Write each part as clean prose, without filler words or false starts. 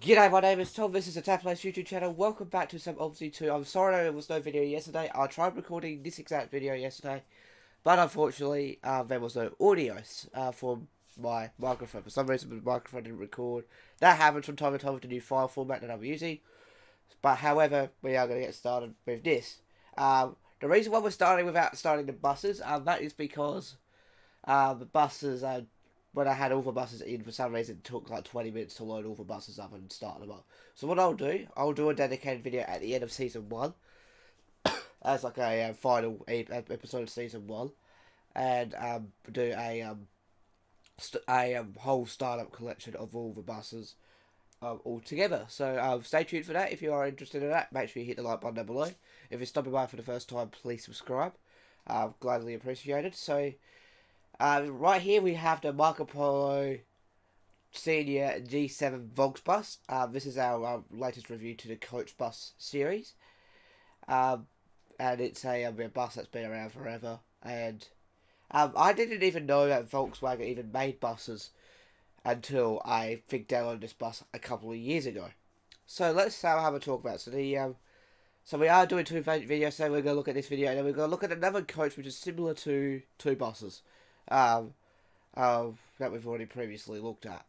G'day, my name is Tom, this is the Taplace YouTube channel. Welcome back to some OMSI 2. I'm sorry there was no video yesterday. I tried recording this exact video yesterday, but unfortunately, there was no audio for my microphone. For some reason, the microphone didn't record. That happens from time to time with the new file format that I'm using. But however, we are going to get started with this. The reason why we're starting without starting the buses, that is because the buses when I had all the buses in, for some reason it took like 20 minutes to load all the buses up and start them up. So what I'll do a dedicated video at the end of season 1 as like a final episode of season 1, and do a whole startup collection of all the buses all together. So stay tuned for that. If you are interested in that, make sure you hit the like button down below. If you're stopping by for the first time, please subscribe. Gladly appreciated. So right here we have the Marcopolo Senior G7 Volksbus. This is our latest review to the coach bus series. And it's a bus that's been around forever. And I didn't even know that Volkswagen even made buses until I think downloaded this bus a couple of years ago. So let's have a talk about it. So we are doing two videos, so we're going to look at this video, and then we're going to look at another coach which is similar to two buses that we've already previously looked at.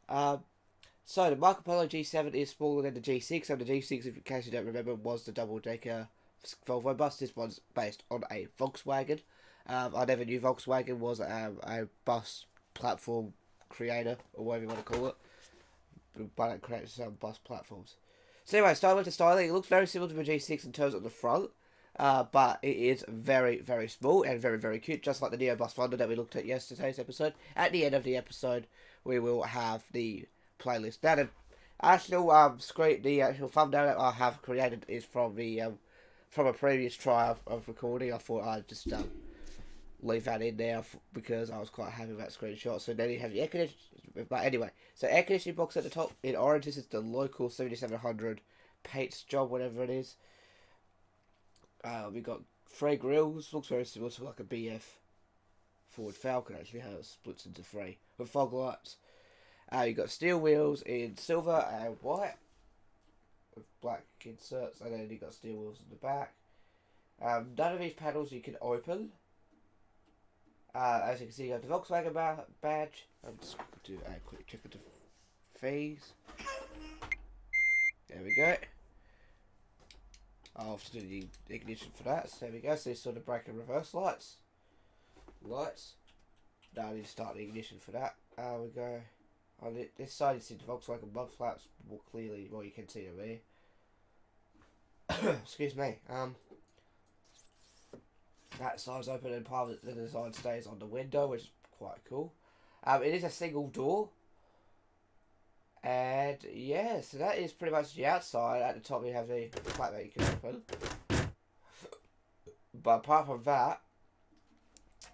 So the Marcopolo G7 is smaller than the G6, and the G6, in case you don't remember, was the double-decker Volvo bus. This one's based on a Volkswagen. I never knew Volkswagen was a bus platform creator, or whatever you want to call it, but it creates some bus platforms. So anyway, starting with the styling, it looks very similar to the G6 in terms of the front, but it is very, very small and very, very cute, just like the Neo Bus Wonder that we looked at yesterday's episode. At the end of the episode, we will have the playlist. Now, the actual the actual thumbnail that I have created is from a previous try of recording. I thought I'd just leave that in there because I was quite happy with that screenshot. So then you have the air conditioning. But anyway, so air conditioning box at the top in orange. This is the local 7700 paints job, whatever it is. We got 3 grills. Looks very similar to like a BF Ford Falcon, actually, how it splits into 3 with fog lights. You got steel wheels in silver and white with black inserts, and then you got steel wheels in the back. None of these panels you can open. As you can see, you have the Volkswagen badge. I'm just going to do a quick check of the fees. There we go. I'll have to do the ignition for that. So there we go. So these sort of brake and reverse lights. Now I need to start the ignition for that. We go on this side. You see the Volkswagen mud flaps more clearly. Well, you can see them here. Excuse me. That side's open, and part of the design stays on the window, which is quite cool. It is a single door. And yeah, so that is pretty much the outside. At the top you have the flap that you can open. But apart from that,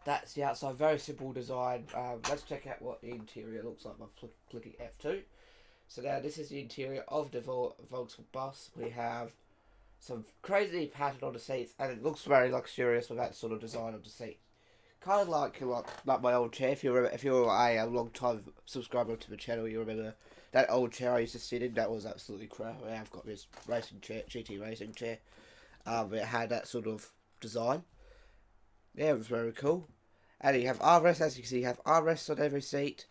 that's the outside. Very simple design. Let's check out what the interior looks like by clicking F2. So now this is the interior of the Volksbus. We have some crazy pattern on the seats, and it looks very luxurious with that sort of design of the seat. Kind of like my old chair. If you're a long time subscriber to the channel, you remember that old chair I used to sit in. That was absolutely crap. I've got this racing chair, GT racing chair. It had that sort of design. Yeah, it was very cool. And you have armrests, as you can see, you have armrests on every seat.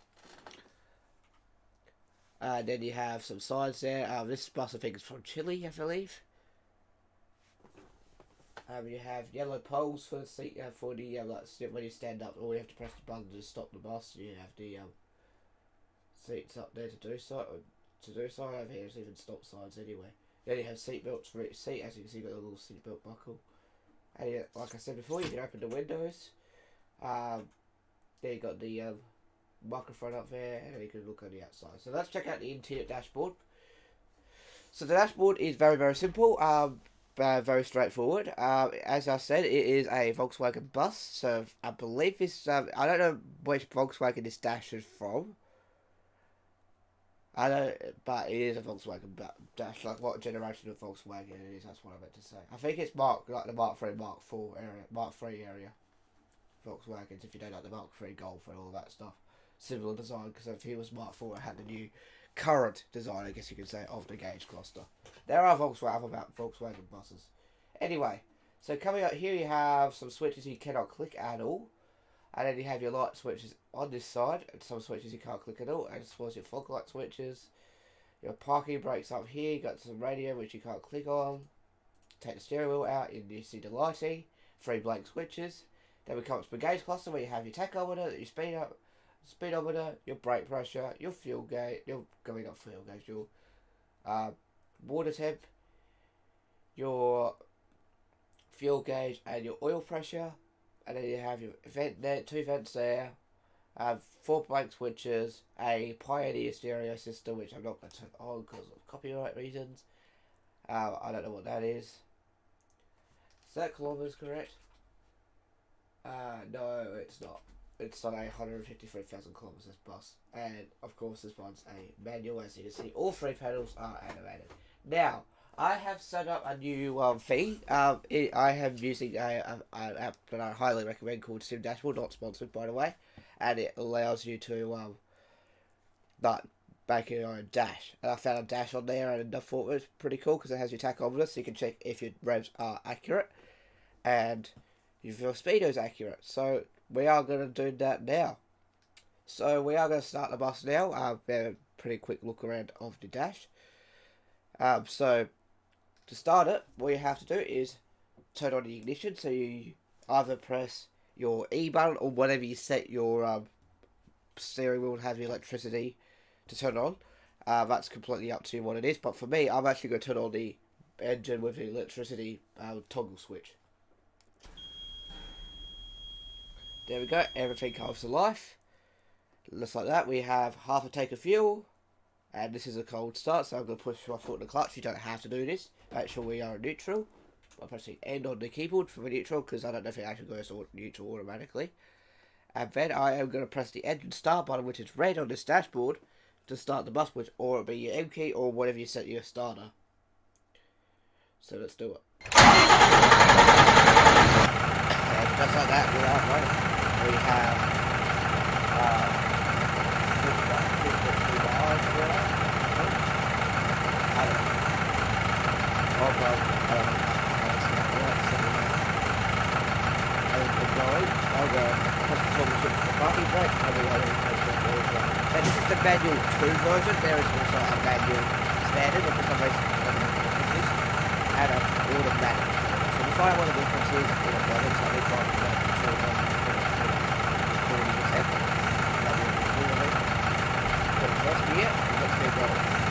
And then you have some sides there. This bus, I think, is from Chile, I believe. You have yellow poles for the seat, for the like when you stand up, or you have to press the button to stop the bus. You have the seats up there to do so. Over here, there's even stop signs anyway. Then you have seat belts for each seat. As you can see, you've got a little seat belt buckle. And like I said before, you can open the windows. There you got the microphone up there, and you can look on the outside. So let's check out the interior dashboard. So the dashboard is very, very simple. Very straightforward. As I said, it is a Volkswagen bus. So I believe this. I don't know which Volkswagen this dash is from. I don't, but it is a Volkswagen dash. Like what generation of Volkswagen it is. That's what I meant to say. I think it's like the Mark 3, Mark 4 area, Mark 3 area Volkswagens. If you don't like the Mark 3 Golf and all that stuff, similar design. Because if he was Mark 4, it had the new current design, I guess you could say, of the gauge cluster. There are Volkswagen buses. Anyway, so coming up here you have some switches you cannot click at all. And then you have your light switches on this side, and some switches you can't click at all, and as well as your fog light switches. Your parking brakes up here, you got some radio which you can't click on. Take the steering wheel out, and you see the lighting. 3 blank switches. Then we come up to the gauge cluster where you have your tachometer, your speedometer, your brake pressure, your fuel gauge, your water temp, your fuel gauge, and your oil pressure. And then you have your vent there, 2 vents there, 4 blank switches, a Pioneer stereo system, which I'm not going to turn on because of copyright reasons. I don't know what that is. Is that kilometers correct? No, it's not. It's on 153,000 kilometers this bus. And of course this one's a manual, as you can see. All 3 panels are animated. Now, I have set up a new thing. I am using an app that I highly recommend called Sim Dashboard, not sponsored by the way, and it allows you to make your own dash. And I found a dash on there, and I thought it was pretty cool because it has your tachometer, so you can check if your revs are accurate and if your speedo is accurate. So we are going to do that now. So we are going to start the bus now. A pretty quick look around of the dash. So to start it, what you have to do is turn on the ignition. So you either press your E button or whatever you set your steering wheel to have the electricity to turn on. That's completely up to you what it is. But for me, I'm actually going to turn on the engine with the electricity toggle switch. There we go. Everything comes to life. Looks like that. We have half a tank of fuel. And this is a cold start, so I'm going to push my foot in the clutch. You don't have to do this. Make sure we are neutral. I'm pressing N on the keyboard for neutral, because I don't know if it actually goes to neutral automatically. And then I am going to press the engine start button, which is red on this dashboard, to start the bus, which or it'll be your M key or whatever you set your starter. So let's do it. And just like that, without running, we have and this is the manual 2 version. There is also a manual standard, but for some reason I don't know what the difference is, and an automatic version. So we find what the difference is in a moment, so they drive the manual 2 version recording this app. Put it first gear, and let's get going.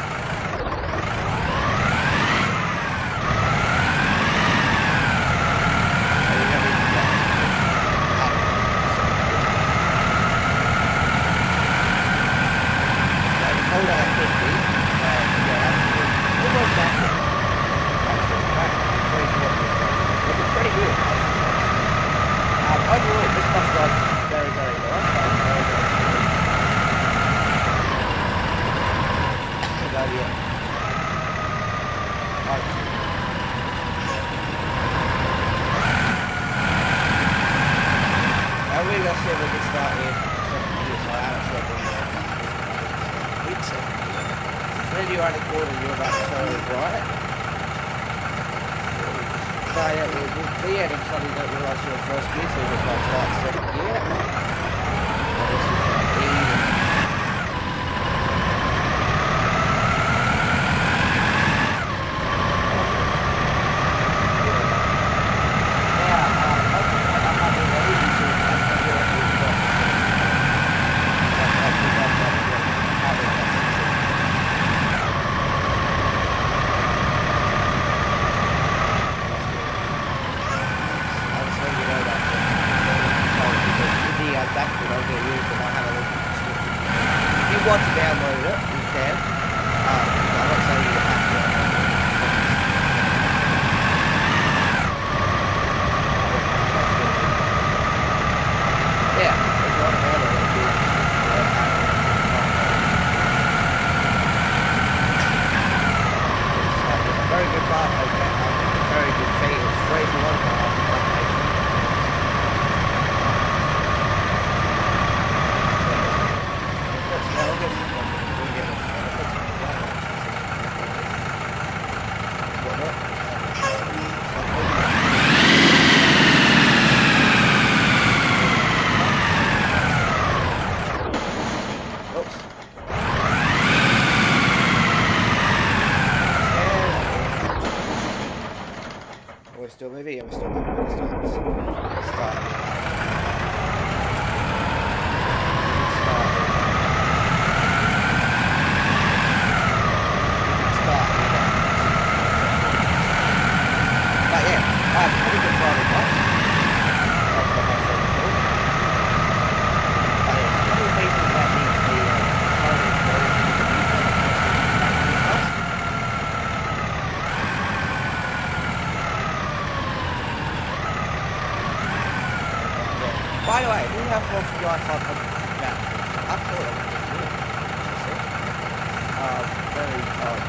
still moving? Yeah, we're still moving. We can start. But yeah, I'm pretty good driving bus. But yeah, a couple of features that need to be currently employed in the future bus. By the way, we have watched the i500 Jack. I thought it was pretty good, honestly. Very hard.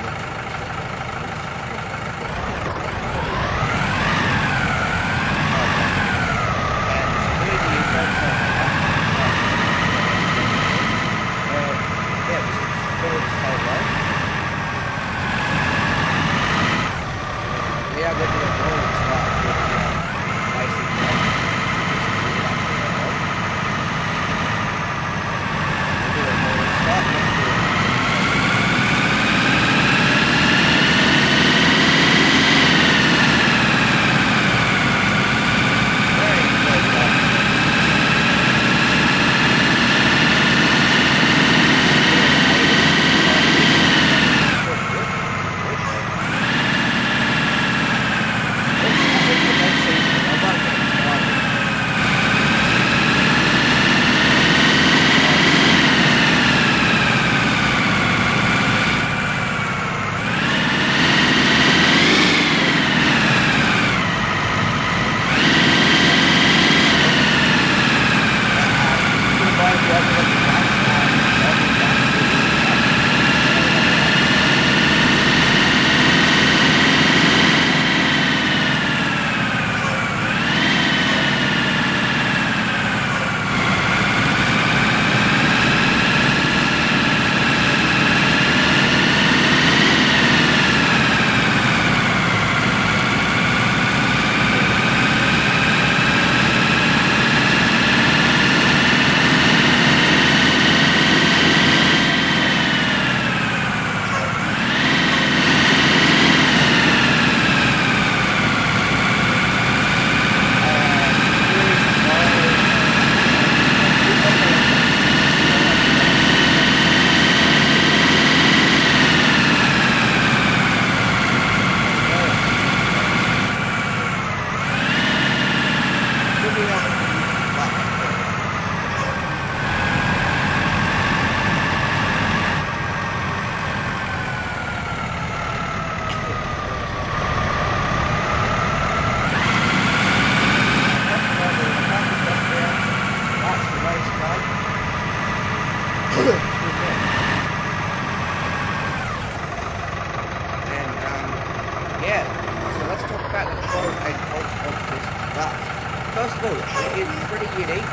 First of all, it is pretty unique.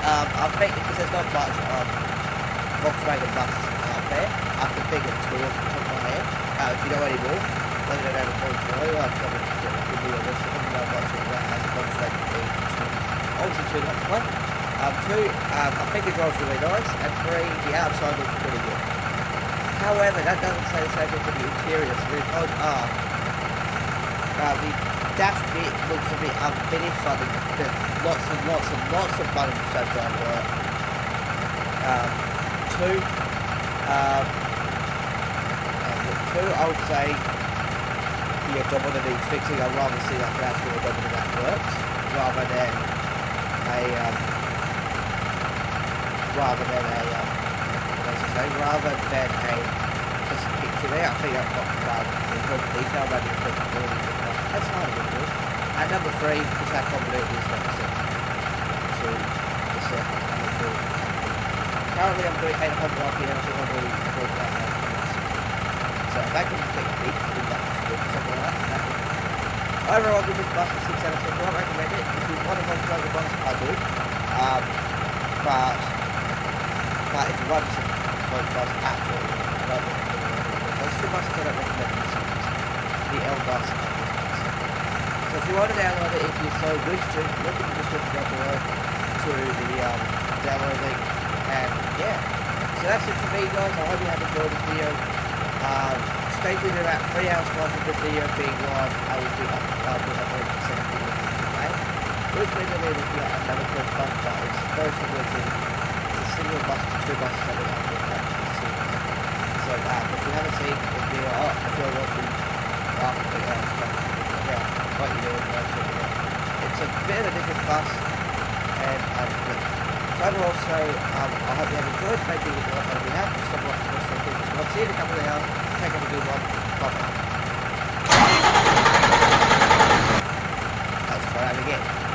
I think because there's not much Volkswagen bus out there, I can think of two off the top of my head. If you know any more, let me know down in the comments below. I'll give you a list of them that I'm watching that has a Volkswagen thing. Obviously two much fun. Two, I think it drives really nice, and three, the outside looks pretty good. However, that doesn't say the same thing for the interior, so the cars are the dash bit looks a bit unfinished, like there's lots of buttons that don't work. Two, I would say the odometer needs fixing. I'd rather see like an actual odometer that works, rather than just a picture there. I think I've got improved detail, maybe improved quality. That's not a good. And number three is how common it is not set to the set. Currently I'm doing 800 RPM, I think I'm really improved that. So if that can get fixed, then that's good for something like that. That would be great. Overall, I'll give this bus a 6 out of 10. Do I recommend it? If you want a Volkswagen bus, I do. But if you want just a Volkswagen bus, absolutely not. I don't recommend it. So there's two buses I don't recommend in this series. The L bus and this bus. So if you want to download it, if you so wish to, look in the description down below to the download link. And yeah, so that's it for me guys. I hope you have enjoyed this video. So stay tuned in about 3 hours time from this video being live. I will be uploading the second video for today. Which we're going to be looking at another coach bus, but it's very similar to a single bus to two buses that we have to attack in this series. So if you haven't seen, if you're watching after 3 hours time from this video, what you doing, go check it out. It's a bit of a different bus, and so overall, I hope you have enjoyed. Make sure you hit the like button if you have. Stop off the first time, please. I'll see you in a couple of hours. Take up a good one. Bye bye. Let's try that again.